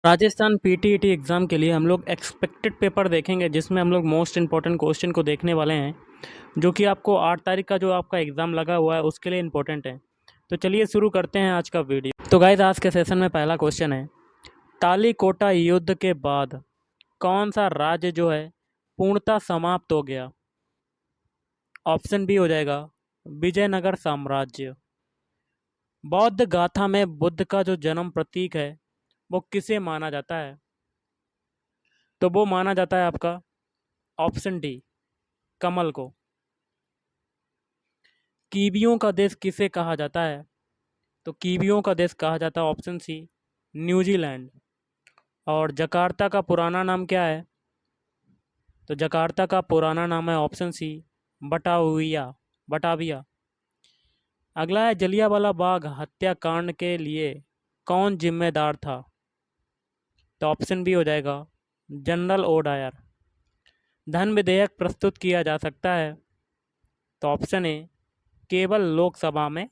Rajasthan PTET exam के लिए हम लोग एक्सपेक्टेड पेपर देखेंगे, जिसमें हम लोग मोस्ट इम्पॉर्टेंट क्वेश्चन को देखने वाले हैं, जो कि आपको 8 तारीख का जो आपका एग्ज़ाम लगा हुआ है उसके लिए इम्पोर्टेंट है। तो चलिए शुरू करते हैं आज का वीडियो। तो गाइस, आज के सेशन में पहला क्वेश्चन है, तालीकोटा युद्ध के बाद कौन सा राज्य जो है पूर्णतः समाप्त हो गया? ऑप्शन बी हो जाएगा विजयनगर साम्राज्य। बौद्ध गाथा में बुद्ध का जो जन्म प्रतीक है वो किसे माना जाता है? तो वो माना जाता है आपका ऑप्शन डी, कमल को। कीवियों का देश किसे कहा जाता है? तो कीवियों का देश कहा जाता है ऑप्शन सी, न्यूजीलैंड। और जकार्ता का पुराना नाम क्या है? तो जकार्ता का पुराना नाम है ऑप्शन सी, बटाविया। बटाविया। अगला है, जलियांवाला बाग हत्याकांड के लिए कौन जिम्मेदार था? तो ऑप्शन बी हो जाएगा जनरल ओ डायर। धन विधेयक प्रस्तुत किया जा सकता है? तो ऑप्शन ए, केवल लोकसभा में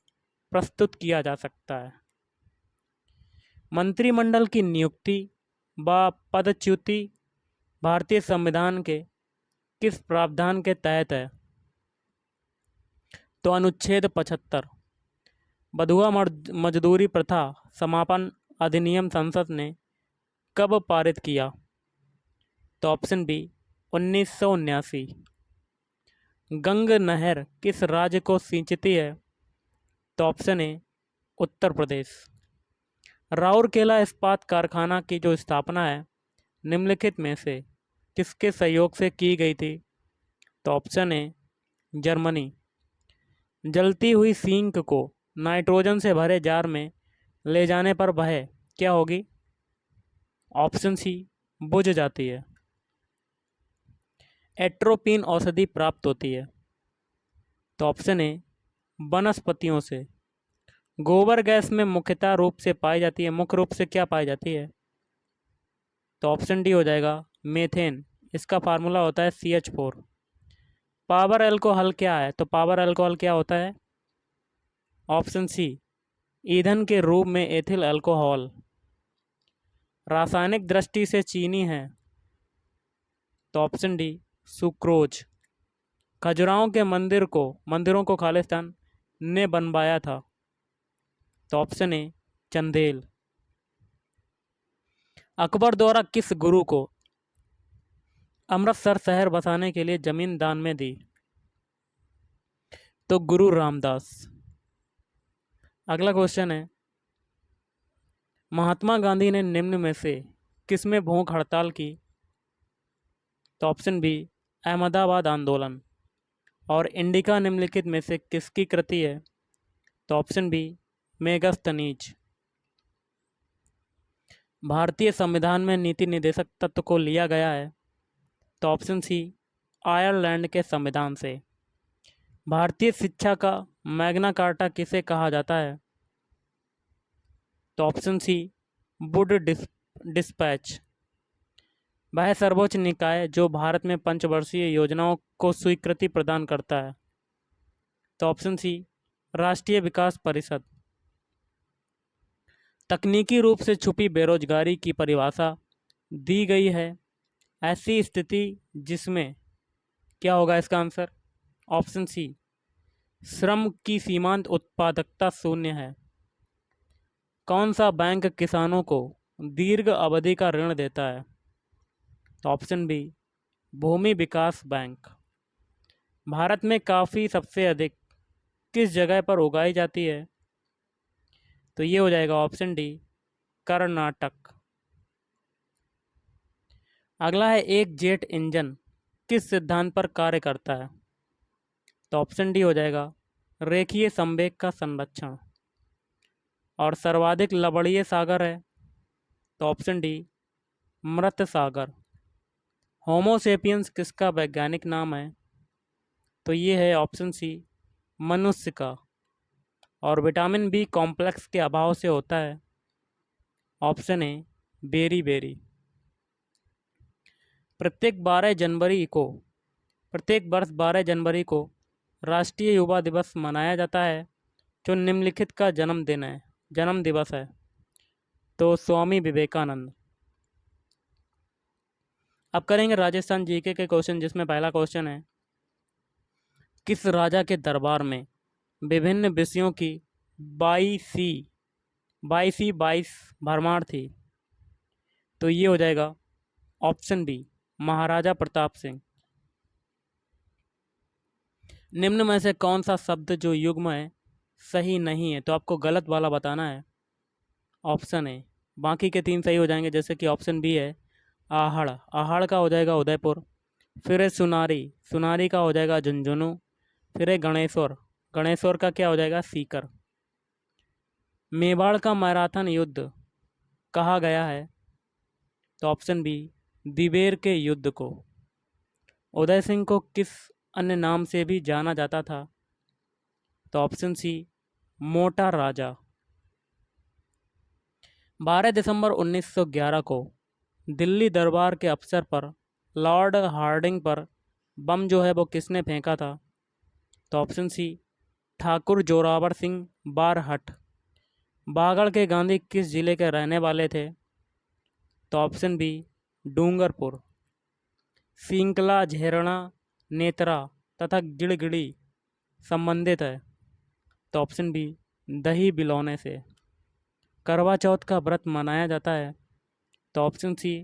प्रस्तुत किया जा सकता है। मंत्रिमंडल की नियुक्ति व पदच्युति भारतीय संविधान के किस प्रावधान के तहत है? तो अनुच्छेद 75। बधुआ मजदूरी प्रथा समापन अधिनियम संसद ने कब पारित किया? तो ऑप्शन बी, 1979। गंग नहर किस राज्य को सिंचती है? तो ऑप्शन ए, उत्तर प्रदेश। राउरकेला इस्पात कारखाना की जो स्थापना है निम्नलिखित में से किसके सहयोग से की गई थी? तो ऑप्शन ए, जर्मनी। जलती हुई सिंक को नाइट्रोजन से भरे जार में ले जाने पर वह क्या होगी? ऑप्शन सी, बुझ जाती है। एट्रोपिन औषधि प्राप्त होती है? तो ऑप्शन ए, वनस्पतियों से। गोबर गैस में मुख्यतः रूप से पाई जाती है, मुख्य रूप से क्या पाई जाती है? तो ऑप्शन डी हो जाएगा मेथेन। इसका फार्मूला होता है CH4। पावर अल्कोहल क्या है? तो पावर अल्कोहल क्या होता है? ऑप्शन सी, ईंधन के रूप में एथिल अल्कोहल। रासायनिक दृष्टि से चीनी है? तो ऑप्शन डी, सुक्रोज। खजुराहो के मंदिरों को खालिस्तान ने बनवाया था? तो ऑप्शन ए, चंदेल। अकबर द्वारा किस गुरु को अमृतसर शहर बसाने के लिए जमीन दान में दी? तो गुरु रामदास। अगला क्वेश्चन है, महात्मा गांधी ने निम्न में से किस में भूख हड़ताल की? तो ऑप्शन बी, अहमदाबाद आंदोलन। और इंडिका निम्नलिखित में से किसकी कृति है? तो ऑप्शन बी, मेगास्थनीज। भारतीय संविधान में नीति निर्देशक तत्व को लिया गया है? तो ऑप्शन सी, आयरलैंड के संविधान से। भारतीय शिक्षा का मैग्ना कार्टा किसे कहा जाता है? तो ऑप्शन सी, वुड डिस्पैच। वह सर्वोच्च निकाय जो भारत में पंचवर्षीय योजनाओं को स्वीकृति प्रदान करता है? तो ऑप्शन सी, राष्ट्रीय विकास परिषद। तकनीकी रूप से छुपी बेरोजगारी की परिभाषा दी गई है ऐसी स्थिति जिसमें क्या होगा इसका आंसर? ऑप्शन सी, श्रम की सीमांत उत्पादकता शून्य है। कौन सा बैंक किसानों को दीर्घ अवधि का ऋण देता है? तो ऑप्शन बी, भूमि विकास बैंक। भारत में कॉफ़ी सबसे अधिक किस जगह पर उगाई जाती है? तो ये हो जाएगा ऑप्शन डी, कर्नाटक। अगला है, एक जेट इंजन किस सिद्धांत पर कार्य करता है? तो ऑप्शन डी हो जाएगा रेखीय संवेग का संरक्षण। और सर्वाधिक लवणीय सागर है? तो ऑप्शन डी, मृत सागर। होमोसेपियंस किसका वैज्ञानिक नाम है? तो ये है ऑप्शन सी, मनुष्य का। और विटामिन बी कॉम्प्लेक्स के अभाव से होता है? Option A, beriberi. प्रत्येक वर्ष 12 जनवरी को राष्ट्रीय युवा दिवस मनाया जाता है जो निम्नलिखित का जन्म दिवस है? तो स्वामी विवेकानंद। अब करेंगे राजस्थान जीके के क्वेश्चन, जिसमें पहला क्वेश्चन है, किस राजा के दरबार में विभिन्न विषयों की बाईसी बाईसी बाईस भरमार थी? तो ये हो जाएगा ऑप्शन बी, महाराजा प्रताप सिंह। निम्न में से कौन सा शब्द जो युग्म है सही नहीं है? तो आपको गलत वाला बताना है। ऑप्शन ए, बाकी के 3 सही हो जाएंगे, जैसे कि ऑप्शन बी है आहड़, आहड़ का हो जाएगा उदयपुर। फिर है सुनारी, सुनारी का हो जाएगा झुंझुनू। फिर है गणेश्वर, गणेश्वर का क्या हो जाएगा सीकर। मेवाड़ का मैराथन युद्ध कहा गया है? तो ऑप्शन बी, दिवेर के युद्ध को। उदय सिंह को किस अन्य नाम से भी जाना जाता था? तो ऑप्शन सी, मोटा राजा। 12 दिसंबर 1911 को दिल्ली दरबार के अवसर पर लॉर्ड हार्डिंग पर बम जो है वो किसने फेंका था? तो ऑप्शन सी, ठाकुर जोरावर सिंह बारहट। बागड़ के गांधी किस जिले के रहने वाले थे? तो ऑप्शन बी, डूंगरपुर। सिंकला, झेरना, नेत्रा तथा गिड़गिड़ी संबंधित है? तो ऑप्शन बी, दही बिलौने से। करवा चौथ का व्रत मनाया जाता है? तो ऑप्शन सी,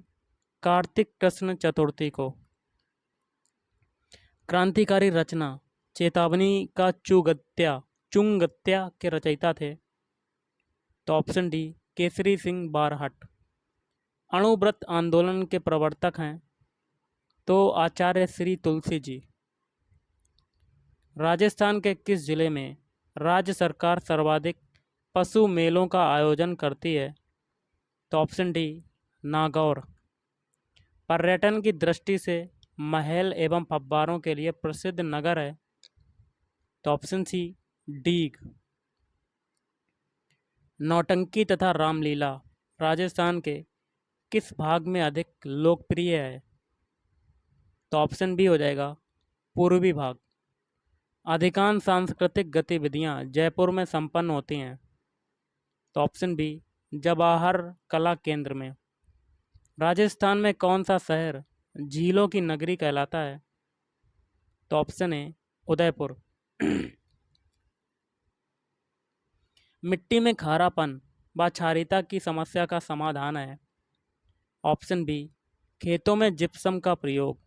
कार्तिक कृष्ण चतुर्थी को। क्रांतिकारी रचना चेतावनी का चुंगत्या के रचयिता थे? तो ऑप्शन डी, केसरी सिंह बारहट। अणुव्रत आंदोलन के प्रवर्तक हैं? तो आचार्य श्री तुलसी जी। राजस्थान के किस जिले में राज्य सरकार सर्वाधिक पशु मेलों का आयोजन करती है? तो ऑप्शन डी, नागौर। पर्यटन की दृष्टि से महल एवं फव्वारों के लिए प्रसिद्ध नगर है? तो ऑप्शन सी, डीग। नौटंकी तथा रामलीला राजस्थान के किस भाग में अधिक लोकप्रिय है? तो ऑप्शन बी हो जाएगा, पूर्वी भाग। अधिकांश सांस्कृतिक गतिविधियां जयपुर में संपन्न होती हैं? तो ऑप्शन बी, जवाहर कला केंद्र में। राजस्थान में कौन सा शहर झीलों की नगरी कहलाता है? तो ऑप्शन ए, उदयपुर। मिट्टी में खारापन व क्षारीयता की समस्या का समाधान है? ऑप्शन बी, खेतों में जिप्सम का प्रयोग।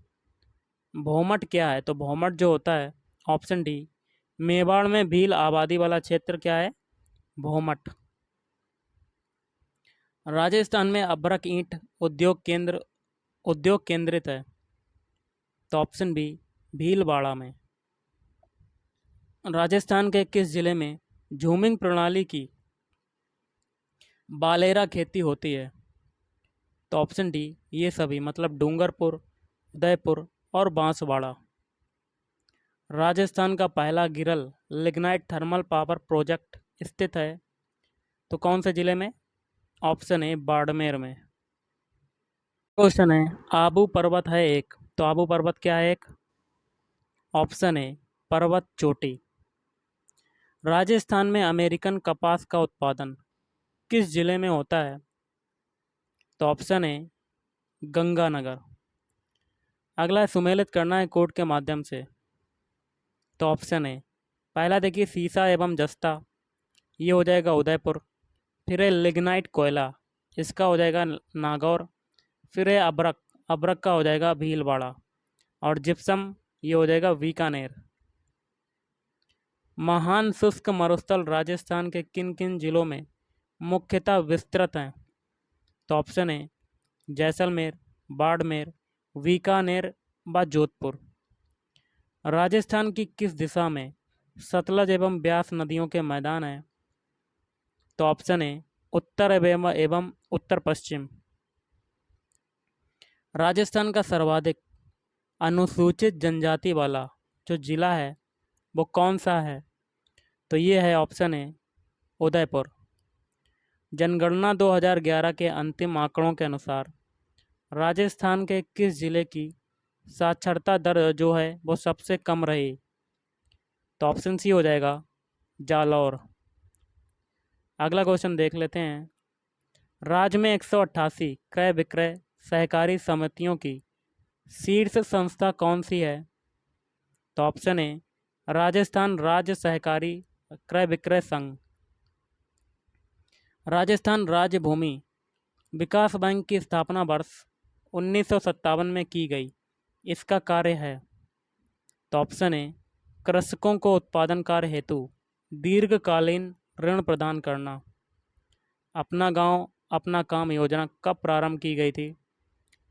भोमट क्या है? तो भोमट जो होता है, ऑप्शन डी, मेवाड़ में भील आबादी वाला क्षेत्र क्या है? भोमट। राजस्थान में अभ्रक ईंट उद्योग केंद्रित है? तो ऑप्शन बी, भीलवाड़ा में। राजस्थान के किस जिले में झूमिंग प्रणाली की बालेरा खेती होती है? तो ऑप्शन डी, ये सभी, मतलब डूंगरपुर, उदयपुर और बांसवाड़ा। राजस्थान का पहला गिरल लिग्नाइट थर्मल पावर प्रोजेक्ट स्थित है? तो कौन से जिले में? ऑप्शन ए, बाड़मेर में। क्वेश्चन है, आबू पर्वत है एक, तो आबू पर्वत क्या है? एक। ऑप्शन ए, पर्वत चोटी। राजस्थान में अमेरिकन कपास का उत्पादन किस जिले में होता है? तो ऑप्शन ए, गंगानगर। अगला है, सुमेलित करना है कोड के माध्यम से। तो ऑप्शन ए, पहला देखिए सीसा एवं जस्ता, ये हो जाएगा उदयपुर। फिर है लिग्नाइट कोयला, इसका हो जाएगा नागौर। फिर है अब्रक, अब्रक का हो जाएगा भीलवाड़ा। और जिप्सम, ये हो जाएगा बीकानेर। महान शुष्क मरुस्थल राजस्थान के किन किन जिलों में मुख्यतः विस्तृत हैं? तो ऑप्शन ए, जैसलमेर, बाड़मेर, बीकानेर व जोधपुर। राजस्थान की किस दिशा में सतलज एवं ब्यास नदियों के मैदान हैं? तो ऑप्शन ए, उत्तर एवं उत्तर पश्चिम। राजस्थान का सर्वाधिक अनुसूचित जनजाति वाला जो जिला है वो कौन सा है? तो ये है ऑप्शन ए, उदयपुर। जनगणना 2011 के अंतिम आंकड़ों के अनुसार राजस्थान के किस जिले की साक्षरता दर जो है वो सबसे कम रही? तो ऑप्शन सी हो जाएगा, जालौर। अगला क्वेश्चन देख लेते हैं। राज्य में 188 क्रय विक्रय सहकारी समितियों की शीर्ष संस्था कौन सी है? तो ऑप्शन ए राजस्थान राज्य सहकारी क्रय विक्रय संघ। राजस्थान राज्य भूमि विकास बैंक की स्थापना वर्ष 1957 में की गई। इसका कार्य है? तो ऑप्शन ए कृषकों को उत्पादन कार्य हेतु दीर्घकालीन ऋण प्रदान करना। अपना गांव अपना काम योजना कब प्रारंभ की गई थी?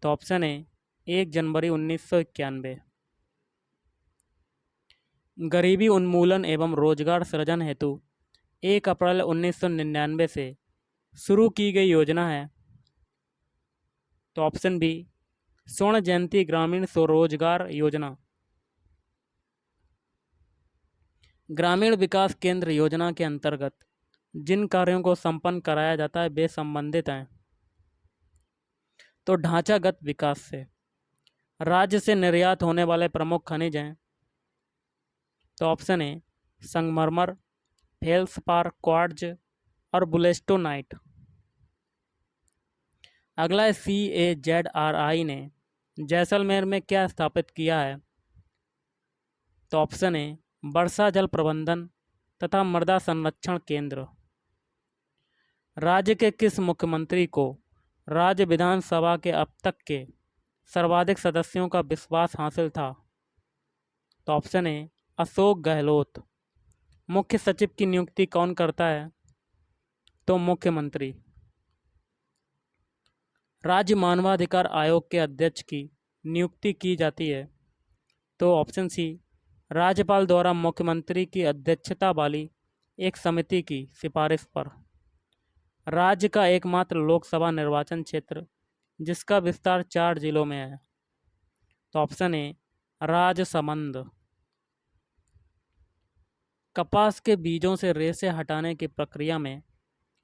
तो ऑप्शन ए 1 जनवरी 1991। गरीबी उन्मूलन एवं रोजगार सृजन हेतु 1 अप्रैल 1999 से शुरू की गई योजना है? तो ऑप्शन बी स्वर्ण जयंती ग्रामीण स्वरोजगार योजना। ग्रामीण विकास केंद्र योजना के अंतर्गत जिन कार्यों को संपन्न कराया जाता है वे संबंधित हैं? तो ढांचागत विकास से। राज्य से निर्यात होने वाले प्रमुख खनिज हैं? तो ऑप्शन ए संगमरमर, फेल्सपार, क्वार्ट्ज और बुलेस्टोनाइट। अगला है CAZRI ने जैसलमेर में क्या स्थापित किया है? तो ऑप्शन ए वर्षा जल प्रबंधन तथा मृदा संरक्षण केंद्र। राज्य के किस मुख्यमंत्री को राज्य विधानसभा के अब तक के सर्वाधिक सदस्यों का विश्वास हासिल था? तो ऑप्शन ए अशोक गहलोत। मुख्य सचिव की नियुक्ति कौन करता है? तो मुख्यमंत्री। राज्य मानवाधिकार आयोग के अध्यक्ष की नियुक्ति की जाती है? तो ऑप्शन सी राज्यपाल द्वारा मुख्यमंत्री की अध्यक्षता वाली एक समिति की सिफारिश पर। राज्य का एकमात्र लोकसभा निर्वाचन क्षेत्र जिसका विस्तार 4 जिलों में है? तो ऑप्शन ए राजसमंद। कपास के बीजों से रेशे हटाने की प्रक्रिया में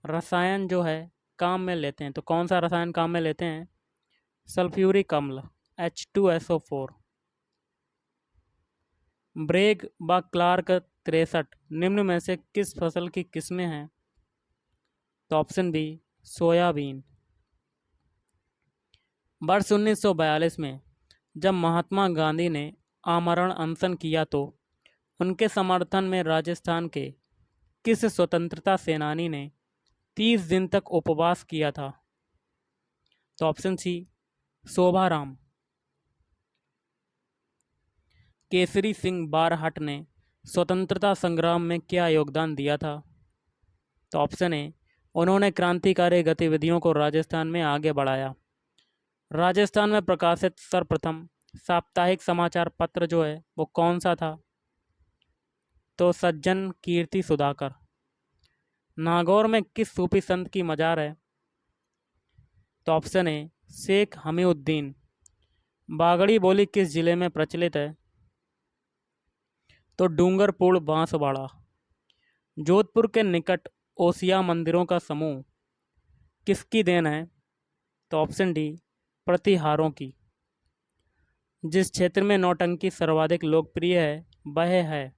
रसायन जो है काम में लेते हैं, तो कौन सा रसायन काम में लेते हैं? सल्फ्यूरिक अम्ल H2SO4। ब्रेग व क्लार्क 63 निम्न में से किस फसल की किस्में हैं? तो ऑप्शन बी सोयाबीन। वर्ष 1942 में जब महात्मा गांधी ने आमरण अनशन किया तो उनके समर्थन में राजस्थान के किस स्वतंत्रता सेनानी ने 30 दिन तक उपवास किया था? तो ऑप्शन सी शोभाराम। केसरी सिंह बारहट ने स्वतंत्रता संग्राम में क्या योगदान दिया था? तो ऑप्शन ए उन्होंने क्रांतिकारी गतिविधियों को राजस्थान में आगे बढ़ाया। राजस्थान में प्रकाशित सर्वप्रथम साप्ताहिक समाचार पत्र जो है वो कौन सा था? तो सज्जन कीर्ति सुधाकर। नागौर में किस सूफी संत की मजार है? तो ऑप्शन ए शेख हमीउद्दीन। बागड़ी बोली किस जिले में प्रचलित है? तो डूंगरपुर बांसवाड़ा। जोधपुर के निकट ओसिया मंदिरों का समूह किसकी देन है? तो ऑप्शन डी प्रतिहारों की। जिस क्षेत्र में नौटंकी सर्वाधिक लोकप्रिय है वह है?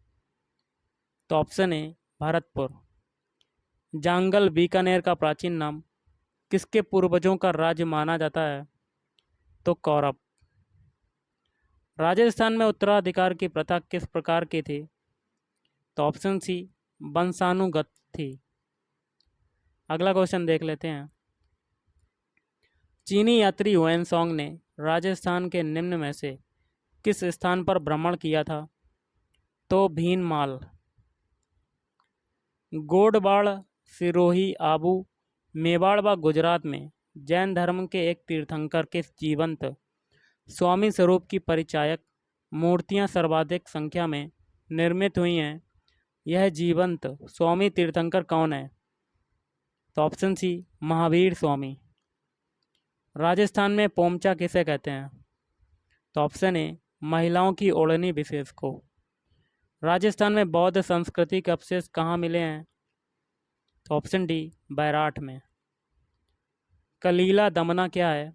तो ऑप्शन ए भरतपुर। जांगल बीकानेर का प्राचीन नाम किसके पूर्वजों का राज्य माना जाता है? तो कौरव। राजस्थान में उत्तराधिकार की प्रथा किस प्रकार की थी? तो ऑप्शन सी वंशानुगत थी। अगला क्वेश्चन देख लेते हैं। चीनी यात्री हुएनसोंग ने राजस्थान के निम्न में से किस स्थान पर भ्रमण किया था? तो भीनमाल। गोडवाड़, सिरोही, आबू, मेवाड़ व गुजरात में जैन धर्म के एक तीर्थंकर के जीवंत स्वामी स्वरूप की परिचायक मूर्तियां सर्वाधिक संख्या में निर्मित हुई हैं। यह जीवंत स्वामी तीर्थंकर कौन है? तो ऑप्शन सी महावीर स्वामी। राजस्थान में पोमचा किसे कहते हैं? तो ऑप्शन ए महिलाओं की ओढ़नी विशेष को। राजस्थान में बौद्ध संस्कृति के अवशेष कहाँ मिले हैं? तो ऑप्शन डी बैराठ में। कलीला दमना क्या है?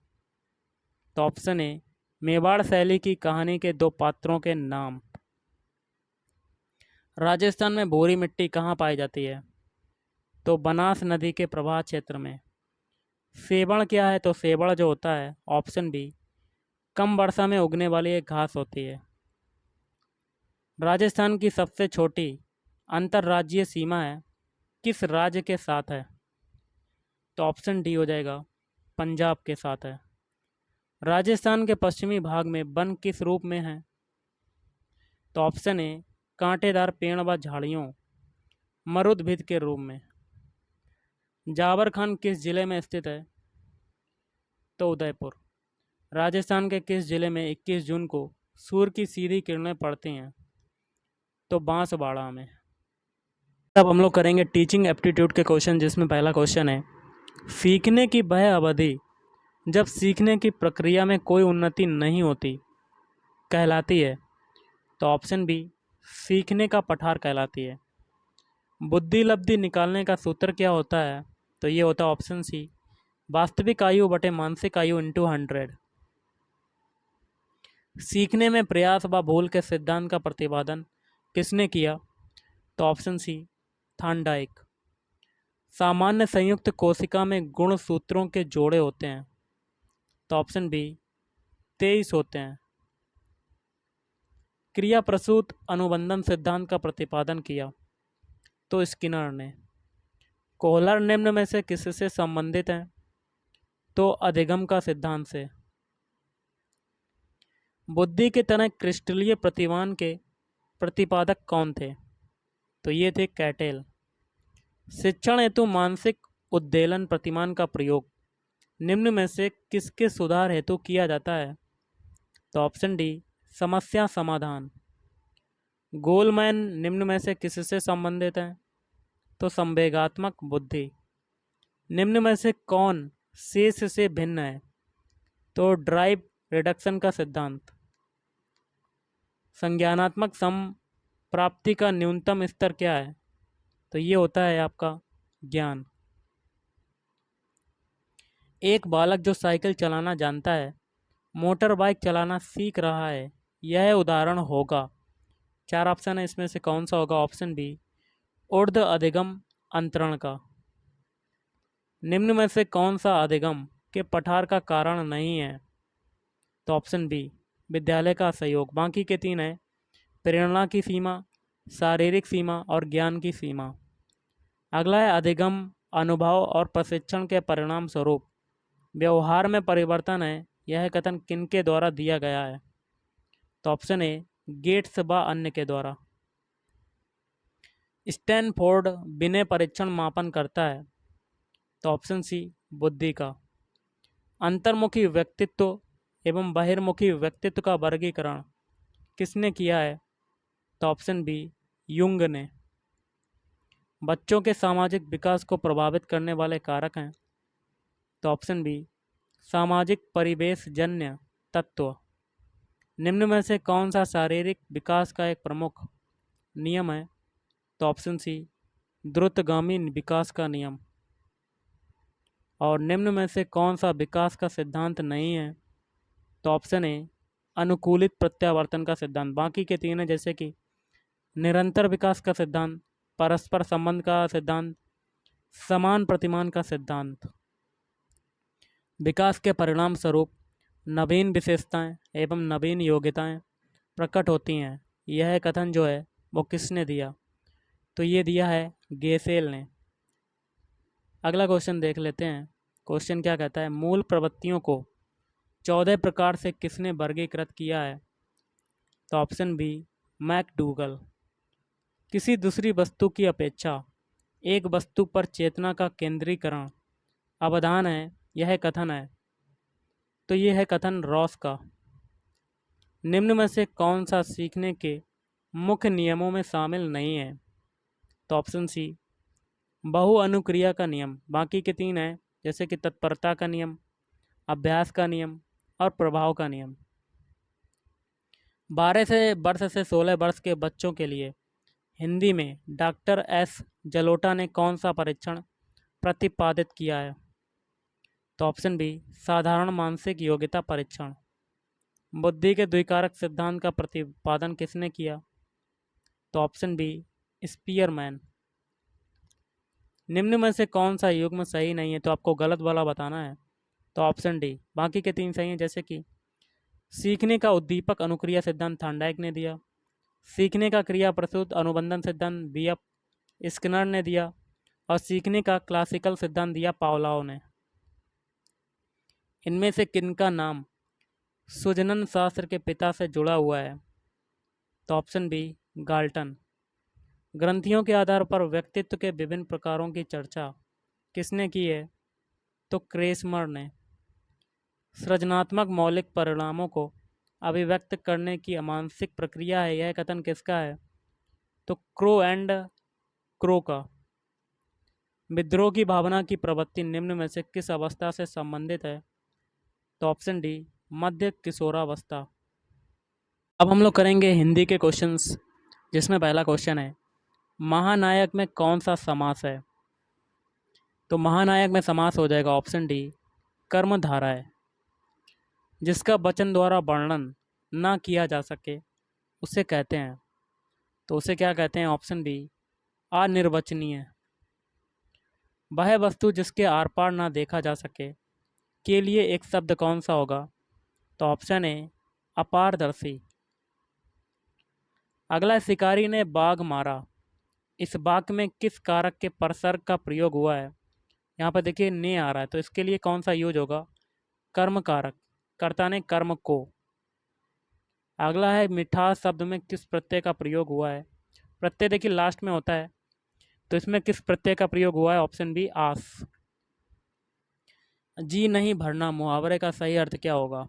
तो ऑप्शन ए मेवाड़ शैली की कहानी के 2 पात्रों के नाम। राजस्थान में भूरी मिट्टी कहाँ पाई जाती है? तो बनास नदी के प्रवाह क्षेत्र में। सेवण क्या है? तो सेवण जो होता है ऑप्शन बी कम वर्षा में उगने वाली एक घास होती है। राजस्थान की सबसे छोटी अंतर्राज्यीय सीमा है किस राज्य के साथ है? तो ऑप्शन डी हो जाएगा, पंजाब के साथ है। राजस्थान के पश्चिमी भाग में वन किस रूप में है? तो ऑप्शन ए, कांटेदार पेड़ व झाड़ियों मरुद्भिद के रूप में। जाबर खान किस जिले में स्थित है? तो उदयपुर। राजस्थान के किस जिले में 21 जून को सूर्य की सीधी किरणें पड़ती हैं? तो बांसवाड़ा में। अब हम लोग करेंगे टीचिंग एप्टीट्यूड के क्वेश्चन, जिसमें पहला क्वेश्चन है, सीखने की वह अवधि जब सीखने की प्रक्रिया में कोई उन्नति नहीं होती कहलाती है? तो ऑप्शन बी, सीखने का पठार कहलाती है। बुद्धि लब्धि निकालने का सूत्र क्या होता है? तो ये होता है ऑप्शन सी, वास्तविक आयु बटे मानसिक आयु इंटू 100। सीखने में प्रयास व भूल के सिद्धांत का प्रतिपादन किसने किया? तो ऑप्शन सी, थांडाइक। सामान्य संयुक्त कोशिका में गुण सूत्रों के जोड़े होते हैं? तो ऑप्शन बी, 23 होते हैं। क्रिया प्रसूत अनुबंधन सिद्धांत का प्रतिपादन किया? तो स्किनर ने। कोहलर निम्न में से किससे संबंधित है? तो अधिगम का सिद्धांत से। बुद्धि के तनक क्रिस्टलीय प्रतिमान के प्रतिपादक कौन थे? तो ये थे कैटेल। शिक्षण हेतु मानसिक उद्वेलन प्रतिमान का प्रयोग निम्न में से किसके सुधार हेतु किया जाता है? तो ऑप्शन डी, समस्या समाधान। गोलमैन निम्न में से किससे संबंधित है? तो संवेगात्मक बुद्धि। निम्न में से कौन शेष से भिन्न है? तो ड्राइव रिडक्शन का सिद्धांत। संज्ञानात्मक संप्राप्ति का न्यूनतम स्तर क्या है? तो ये होता है आपका ज्ञान। एक बालक जो साइकिल चलाना जानता है, मोटर बाइक चलाना सीख रहा है, यह उदाहरण होगा। 4 ऑप्शन है, इसमें से कौन सा होगा? ऑप्शन बी, ऊर्ध्व अधिगम अंतरण का। निम्न में से कौन सा अधिगम के पठार का कारण नहीं है? तो ऑप्शन बी, विद्यालय का सहयोग। बाकी के 3 है, प्रेरणा की सीमा, शारीरिक सीमा और ज्ञान की सीमा। अगला है अधिगम अनुभव और प्रशिक्षण के परिणाम स्वरूप व्यवहार में परिवर्तन है, यह कथन किनके द्वारा दिया गया है? तो ऑप्शन ए, गेट्स व अन्य के द्वारा। स्टैनफोर्ड विनय परीक्षण मापन करता है? तो ऑप्शन सी, बुद्धि का। अंतर्मुखी व्यक्तित्व एवं बहिर्मुखी व्यक्तित्व का वर्गीकरण किसने किया है? तो ऑप्शन बी, युंग ने। बच्चों के सामाजिक विकास को प्रभावित करने वाले कारक हैं? तो ऑप्शन बी, सामाजिक परिवेश जन्य तत्व। निम्न में से कौन सा शारीरिक विकास का एक प्रमुख नियम है? तो ऑप्शन सी, द्रुतगामी विकास का नियम। और निम्न में से कौन सा विकास का सिद्धांत नहीं है? तो ऑप्शन ए, अनुकूलित प्रत्यावर्तन का सिद्धांत। बाकी के 3 है, जैसे कि निरंतर विकास का सिद्धांत, परस्पर संबंध का सिद्धांत, समान प्रतिमान का सिद्धांत। विकास के परिणाम स्वरूप नवीन विशेषताएं एवं नवीन योग्यताएं प्रकट होती हैं, यह कथन जो है वो किसने दिया? तो ये दिया है गेसेल ने। अगला क्वेश्चन देख लेते हैं। क्वेश्चन क्या कहता है, मूल प्रवृत्तियों को 14 प्रकार से किसने वर्गीकृत किया है? तो ऑप्शन बी, मैकडूगल। किसी दूसरी वस्तु की अपेक्षा एक वस्तु पर चेतना का केंद्रीकरण अवधान है, यह कथन है? तो यह है कथन रॉस का। निम्न में से कौन सा सीखने के मुख्य नियमों में शामिल नहीं है? तो ऑप्शन सी, बहु अनुक्रिया का नियम। बाकी के 3 हैं, जैसे कि तत्परता का नियम, अभ्यास का नियम और प्रभाव का नियम। 12 वर्ष से 16 वर्ष के बच्चों के लिए हिंदी में डॉक्टर एस जलोटा ने कौन सा परीक्षण प्रतिपादित किया है? तो ऑप्शन बी, साधारण मानसिक योग्यता परीक्षण। बुद्धि के द्विकारक सिद्धांत का प्रतिपादन किसने किया? तो ऑप्शन बी, स्पीयरमैन। निम्न में से कौन सा युग्म सही नहीं है? तो आपको गलत वाला बताना है। तो ऑप्शन डी। बाकी के 3 सही हैं, जैसे कि सीखने का उद्दीपक अनुक्रिया सिद्धांत थांडाइक ने दिया। सीखने का क्रिया प्रसूत अनुबंधन सिद्धांत बीएफ स्किनर ने दिया। और सीखने का क्लासिकल सिद्धांत दिया पावलोव ने। इनमें से किनका नाम सुजनन शास्त्र के पिता से जुड़ा हुआ है? तो ऑप्शन बी गाल्टन। ग्रंथियों के आधार पर व्यक्तित्व के विभिन्न प्रकारों की चर्चा किसने की है? तो क्रेसमर ने। सृजनात्मक मौलिक परिणामों को अभिव्यक्त करने की मानसिक प्रक्रिया है, यह कथन किसका है? तो क्रो एंड क्रो का। विद्रोह की भावना की प्रवृत्ति निम्न में से किस अवस्था से संबंधित है? तो ऑप्शन डी मध्य किशोरावस्था। अब हम लोग करेंगे हिंदी के क्वेश्चंस, जिसमें पहला क्वेश्चन है महानायक में कौन सा समास है? तो महानायक में समास हो जाएगा ऑप्शन डी कर्मधारा है। जिसका वचन द्वारा वर्णन ना किया जा सके उसे कहते हैं, तो उसे क्या कहते हैं? ऑप्शन बी अनिर्वचनीय। वह वस्तु जिसके आर पार ना देखा जा सके के लिए एक शब्द कौन सा होगा? तो ऑप्शन ए अपारदर्शी। अगला, शिकारी ने बाघ मारा, इस वाक्य में किस कारक के परसर्ग का प्रयोग हुआ है? यहाँ पर देखिए ने आ रहा है, तो इसके लिए कौन सा यूज होगा? कर्म कारक, कर्ता ने कर्म को। अगला है मिठास शब्द में किस प्रत्यय का प्रयोग हुआ है? प्रत्यय देखिए लास्ट में होता है, तो इसमें किस प्रत्यय का प्रयोग हुआ है? ऑप्शन बी आस। जी नहीं भरना मुहावरे का सही अर्थ क्या होगा?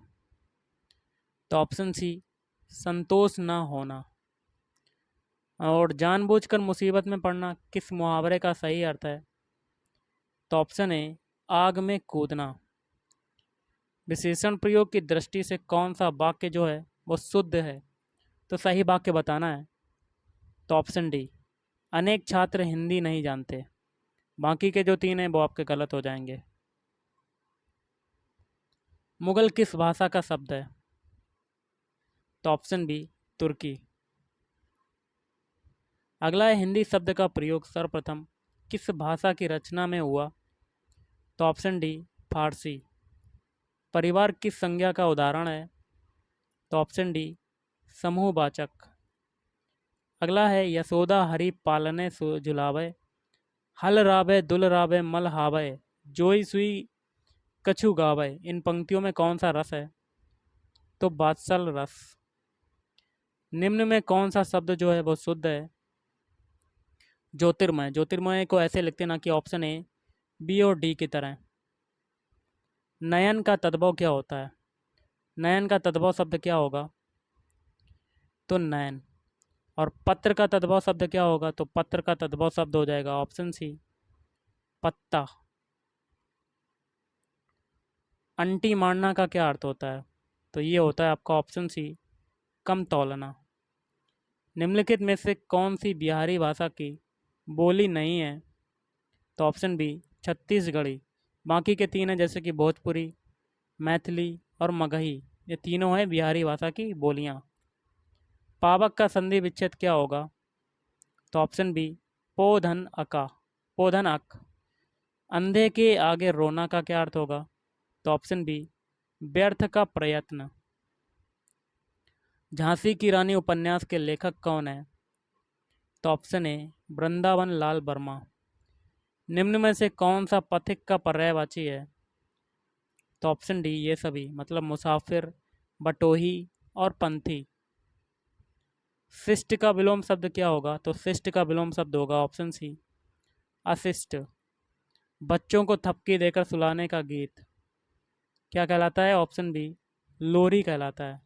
तो ऑप्शन सी संतोष ना होना। और जानबूझकर मुसीबत में पड़ना किस मुहावरे का सही अर्थ है? तो ऑप्शन ए आग में कूदना। विशेषण प्रयोग की दृष्टि से कौन सा वाक्य जो है वो शुद्ध है? तो सही वाक्य बताना है। तो ऑप्शन डी अनेक छात्र हिंदी नहीं जानते। बाकी के जो तीन हैं वो आपके गलत हो जाएंगे। मुगल किस भाषा का शब्द है? तो ऑप्शन बी तुर्की। अगला है हिंदी शब्द का प्रयोग सर्वप्रथम किस भाषा की रचना में हुआ? तो ऑप्शन डी फारसी। परिवार किस संज्ञा का उदाहरण है? तो ऑप्शन डी समूहवाचक। अगला है यशोदा हरि पालने झुलावे, हल रावे दुल रावे मल हावे, जोई सुई कछु गावे। इन पंक्तियों में कौन सा रस है? तो बात्सल रस। निम्न में कौन सा शब्द जो है वो शुद्ध है? ज्योतिर्मय। ज्योतिर्मय को ऐसे लिखते ना कि ऑप्शन ए बी और डी की तरह। नयन का तद्भव क्या होता है? नयन का तद्भव शब्द क्या होगा? तो नयन। और पत्र का तद्भव शब्द क्या होगा? तो पत्र का तद्भव शब्द हो जाएगा ऑप्शन सी पत्ता। अंटी मारना का क्या अर्थ होता है? तो ये होता है आपका ऑप्शन सी कम तौलना। निम्नलिखित में से कौन सी बिहारी भाषा की बोली नहीं है? तो ऑप्शन बी छत्तीसगढ़ी। बाकी के तीन हैं जैसे कि भोजपुरी, मैथिली और मगही, ये तीनों हैं बिहारी भाषा की बोलियाँ। पावक का संधि विच्छेद क्या होगा? तो ऑप्शन बी पोधन अका, पोधन अक। अंधे के आगे रोना का क्या अर्थ होगा? तो ऑप्शन बी व्यर्थ का प्रयत्न। झांसी की रानी उपन्यास के लेखक कौन है? तो ऑप्शन ए वृंदावन लाल वर्मा। निम्न में से कौन सा पथिक का पर्यायवाची है? तो ऑप्शन डी ये सभी, मतलब मुसाफिर, बटोही और पंथी। शिष्ट का विलोम शब्द क्या होगा? तो शिष्ट का विलोम शब्द होगा ऑप्शन सी अशिष्ट। बच्चों को थपकी देकर सुलाने का गीत क्या कहलाता है? ऑप्शन बी लोरी कहलाता है।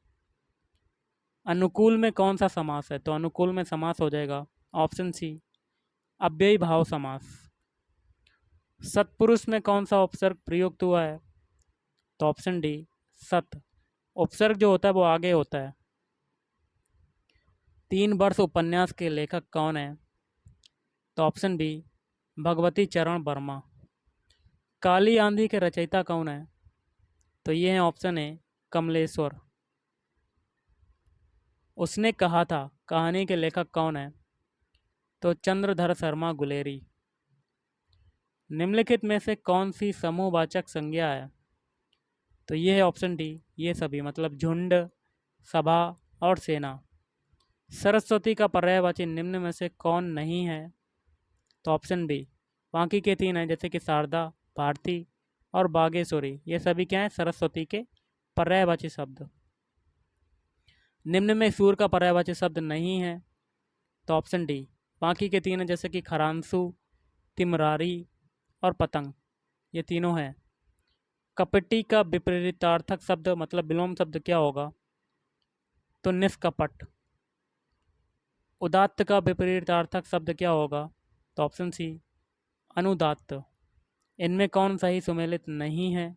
अनुकूल में कौन सा समास है? तो अनुकूल में समास हो जाएगा ऑप्शन सी अव्ययी भाव समास। सत्पुरुष में कौन सा उपसर्ग प्रयुक्त हुआ है? तो ऑप्शन डी सत। उपसर्ग जो होता है वो आगे होता है। 3 वर्ष उपन्यास के लेखक कौन है? तो ऑप्शन बी भगवती चरण वर्मा। काली आंधी के रचयिता कौन है? तो ये है ऑप्शन ए कमलेश्वर। उसने कहा था कहानी के लेखक कौन है? तो चंद्रधर शर्मा गुलेरी। निम्नलिखित में से कौन सी समूहवाचक संज्ञा है? तो ये है ऑप्शन डी ये सभी मतलब झुंड, सभा और सेना। सरस्वती का पर्यायवाची निम्न में से कौन नहीं है? तो ऑप्शन बी, बाकी के तीन हैं जैसे कि शारदा, भारती और बागेश्वरी, ये सभी क्या हैं? सरस्वती के पर्यायवाची शब्द। निम्न में सूर का पर्यायवाची शब्द नहीं है, तो ऑप्शन डी, बाकी के तीन हैं जैसे कि खरांसु, तिमरारी और पतंग, ये तीनों हैं। कपटी का विपरीतार्थक शब्द मतलब विलोम शब्द क्या होगा? तो निष्कपट। उदात्त का विपरीतार्थक शब्द क्या होगा? तो ऑप्शन सी, अनुदात्त। इनमें कौन सही सुमेलित नहीं है?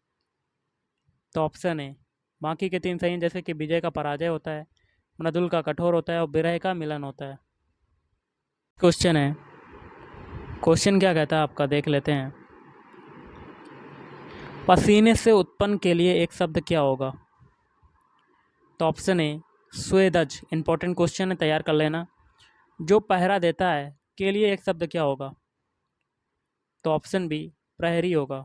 तो ऑप्शन ए, बाकी के तीन सही हैं जैसे कि विजय का पराजय होता है, मृदुल का कठोर होता है और विरह का मिलन होता है। क्वेश्चन है, क्वेश्चन क्या कहता है आपका, देख लेते हैं। पसीने से उत्पन्न के लिए एक शब्द क्या होगा? तो ऑप्शन ए, स्वेदज। इंपॉर्टेंट क्वेश्चन है, तैयार कर लेना। जो पहरा देता है के लिए एक शब्द क्या होगा? तो ऑप्शन बी, प्रहरी होगा।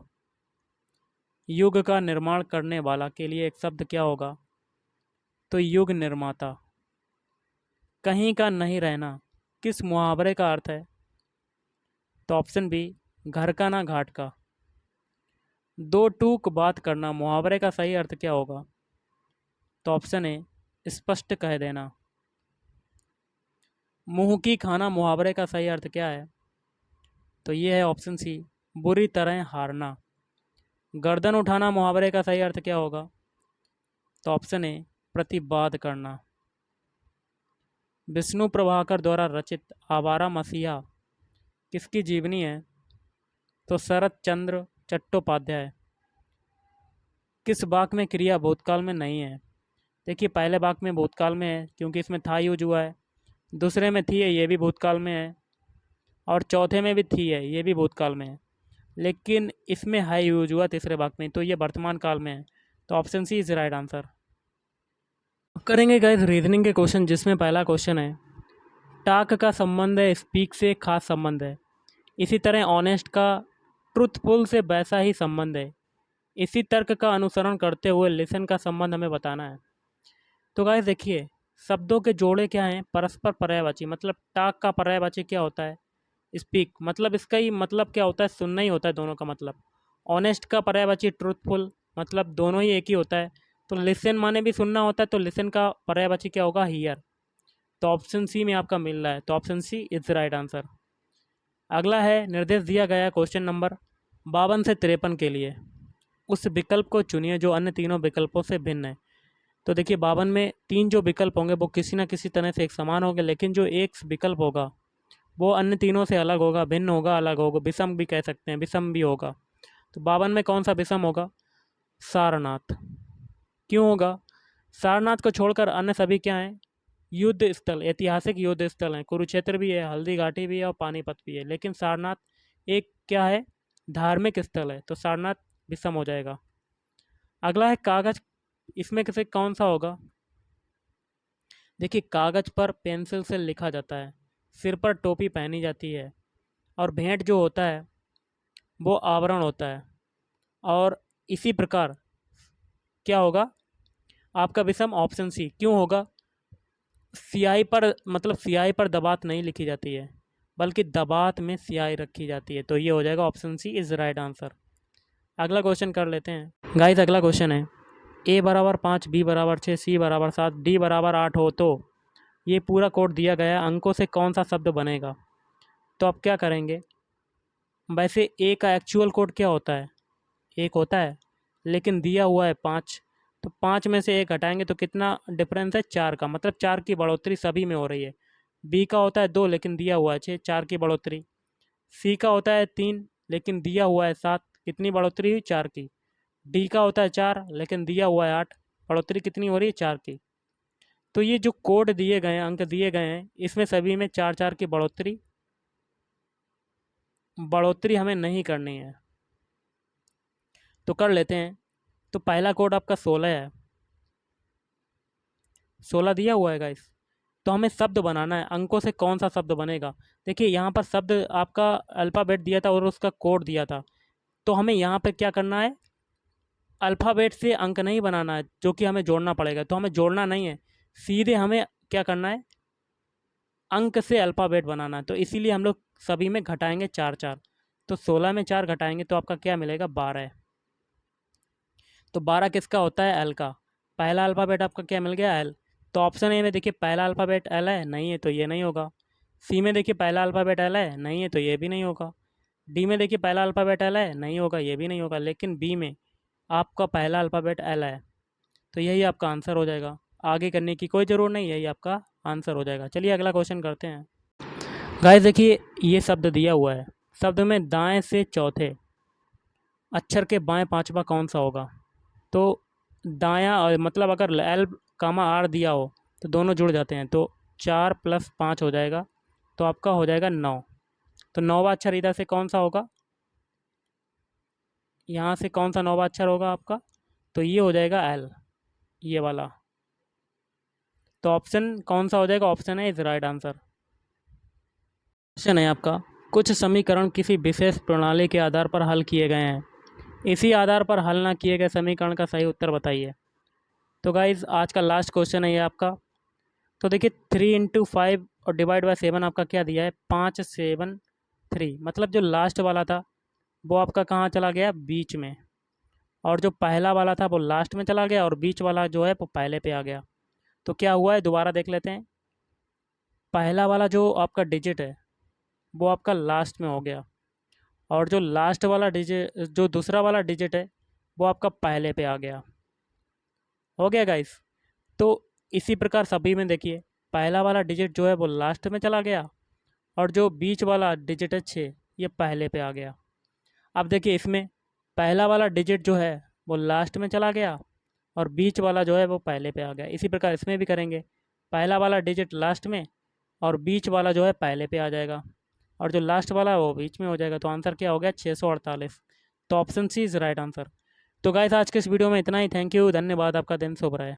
युग का निर्माण करने वाला के लिए एक शब्द क्या होगा? तो युग निर्माता। कहीं का नहीं रहना किस मुहावरे का अर्थ है? तो ऑप्शन बी, घर का ना घाट का। दो टूक बात करना मुहावरे का सही अर्थ क्या होगा? तो ऑप्शन ए, स्पष्ट कह देना। मुंह की खाना मुहावरे का सही अर्थ क्या है? तो ये है ऑप्शन सी, बुरी तरह हारना। गर्दन उठाना मुहावरे का सही अर्थ क्या होगा? तो ऑप्शन ए, प्रतिवाद करना। विष्णु प्रभाकर द्वारा रचित आवारा मसीहा किसकी जीवनी है? तो शरत चंद्र चट्टोपाध्याय। किस वाक्य में क्रिया भूतकाल में नहीं है? देखिए, पहले वाक्य में भूतकाल में है क्योंकि इसमें था यूज हुआ है, दूसरे में थी है, ये भी भूतकाल में है, और चौथे में भी थी है, ये भी भूतकाल में है, लेकिन इसमें है यूज हुआ तीसरे वाक्य में, तो ये वर्तमान काल में है। तो option C is right answer. करेंगे गाइस रीजनिंग के क्वेश्चन, जिसमें पहला क्वेश्चन है, टाक का संबंध है स्पीक से खास संबंध है, इसी तरह ऑनेस्ट का ट्रूथफुल से वैसा ही संबंध है, इसी तर्क का अनुसरण करते हुए लिसन का संबंध हमें बताना है। तो गाइस देखिए, शब्दों के जोड़े क्या हैं? परस्पर पर्यायवाची। मतलब टाक का पर्यायवाची क्या होता है? स्पीक। मतलब इसका ही मतलब क्या होता है? सुनना ही होता है दोनों का मतलब। ऑनेस्ट का पर्यायवाची ट्रूथफुल, मतलब दोनों ही एक ही होता है। तो लिसन माने भी सुनना होता है, तो लिसन का पर्यायवाची क्या होगा? हियर। तो ऑप्शन सी में आपका मिल रहा है, तो option C is right answer. अगला है, निर्देश दिया गया है क्वेश्चन नंबर 52 से 53 के लिए, उस विकल्प को चुनिए जो अन्य तीनों विकल्पों से भिन्न है। तो देखिए, 52 में तीन जो विकल्प होंगे वो किसी ना किसी तरह से एक समान होंगे, लेकिन जो एक विकल्प होगा वो अन्य तीनों से अलग होगा, भिन्न होगा, अलग होगा, विषम भी कह सकते हैं, विषम भी होगा। तो 52 में कौन सा विषम होगा? सारनाथ। क्यों होगा? सारनाथ को छोड़कर अन्य सभी क्या हैं? युद्ध स्थल, ऐतिहासिक युद्ध स्थल हैं। कुरुक्षेत्र भी है, हल्दी घाटी भी है और पानीपत भी है, लेकिन सारनाथ एक क्या है? धार्मिक स्थल है, तो सारनाथ विषम हो जाएगा। अगला है कागज, इसमें किसे कौन सा होगा? देखिए, कागज पर पेंसिल से लिखा जाता है, सिर पर टोपी पहनी जाती है, और भेंट जो होता है वो आवरण होता है, और इसी प्रकार क्या होगा आपका विषम? Option C. क्यों होगा? स्याही पर, मतलब स्याही पर दबात नहीं लिखी जाती है, बल्कि दबात में स्याही रखी जाती है, तो ये हो जाएगा option C is right answer. अगला क्वेश्चन कर लेते हैं गाइस। अगला क्वेश्चन है, ए बराबर 5, बी बराबर 6, सी बराबर 7, डी बराबर 8 हो तो ये पूरा कोड दिया गया है, अंकों से कौन सा शब्द बनेगा? तो आप क्या करेंगे? वैसे ए का एक्चुअल कोड क्या होता है? 1 होता है, लेकिन दिया हुआ है 5, तो 5 में से 1 हटाएंगे तो कितना डिफरेंस है? 4 का, मतलब 4 की बढ़ोतरी सभी में हो रही है। बी का होता है 2, लेकिन दिया हुआ है 6, 4 की बढ़ोतरी। सी का होता है 3, लेकिन दिया हुआ है 7, कितनी बढ़ोतरी हुई? 4 की। डी का होता है 4, लेकिन दिया हुआ है 8, बढ़ोतरी कितनी हो रही है? 4 की। तो ये जो कोड दिए गए हैं, अंक दिए गए हैं, इसमें सभी में 4 4 की बढ़ोतरी बढ़ोतरी हमें नहीं करनी है, तो कर लेते हैं। तो पहला कोड आपका 16 है, 16 दिया हुआ है गाइस। तो हमें शब्द बनाना है, अंकों से कौन सा शब्द बनेगा? देखिए, यहाँ पर शब्द आपका अल्फ़ाबेट दिया था और उसका कोड दिया था, तो हमें यहाँ पे क्या करना है? अल्फ़ाबेट से अंक नहीं बनाना है जो कि हमें जोड़ना पड़ेगा, तो हमें जोड़ना नहीं है, सीधे हमें क्या करना है, अंक से अल्फ़ाबेट बनाना है। तो इसीलिए हम लोग सभी में घटाएंगे 4 4। तो 16 में 4 घटाएंगे तो आपका क्या मिलेगा, 12। तो 12 किसका होता है, एल का। पहला अल्फ़ाबेट आपका क्या मिल गया, एल। तो ऑप्शन ए में देखिए पहला अल्फ़ाबेट एल है, नहीं है तो ये नहीं होगा। सी में देखिए पहला अल्फ़ाबेट एल है, नहीं है तो ये भी नहीं होगा। डी में देखिए पहला अल्फ़ाबेट एल है, नहीं होगा, ये भी नहीं होगा। लेकिन बी में आपका पहला अल्फ़ाबेट एल है, तो यही आपका आंसर हो जाएगा। आगे करने की कोई ज़रूरत नहीं, यही आपका आंसर हो जाएगा। चलिए अगला क्वेश्चन करते हैं। गाइस देखिए ये शब्द दिया हुआ है, शब्द में दाएं से चौथे अक्षर के बाएं पांचवा कौन सा होगा। तो दायां मतलब अगर एल कामा आर दिया हो तो दोनों जुड़ जाते हैं, तो 4 + 5 हो जाएगा, तो आपका हो जाएगा 9। तो 9वां अक्षर इधर से कौन सा होगा, यहाँ से कौन सा 9वां अक्षर होगा आपका, तो ये हो जाएगा एल, ये वाला। तो ऑप्शन कौन सा हो जाएगा, ऑप्शन है इज राइट आंसर। क्वेश्चन है आपका, कुछ समीकरण किसी विशेष प्रणाली के आधार पर हल किए गए हैं, इसी आधार पर हल ना किए गए समीकरण का सही उत्तर बताइए। तो गाइज आज का लास्ट क्वेश्चन है ये आपका। तो देखिए 3 × 5 और ÷ 7 आपका क्या दिया है, 5 7 3, मतलब जो लास्ट वाला था वो आपका कहाँ चला गया, बीच में, और जो पहला वाला था वो लास्ट में चला गया, और बीच वाला जो है वो पहले पे आ गया। तो क्या हुआ है, दोबारा देख लेते हैं। पहला वाला जो आपका डिजिट है वो आपका लास्ट में हो गया, और जो लास्ट वाला डिजिट, जो दूसरा वाला डिजिट है वो आपका पहले पे आ गया। हो गया गाइस। तो इसी प्रकार सभी में देखिए पहला वाला डिजिट जो है वो लास्ट में चला गया, और जो बीच वाला डिजिट है 6, ये पहले पे आ गया। अब देखिए इसमें पहला वाला डिजिट जो है वो लास्ट में चला गया, और बीच वाला जो है वो पहले पे आ गया। इसी प्रकार इसमें भी करेंगे, पहला वाला डिजिट लास्ट में, और बीच वाला जो है पहले पे आ जाएगा, और जो लास्ट वाला है वो बीच में हो जाएगा। तो आंसर क्या हो गया, 648। तो option C is right answer. तो गाइस आज के इस वीडियो में इतना ही। थैंक यू, धन्यवाद, आपका दिन शुभ रहे।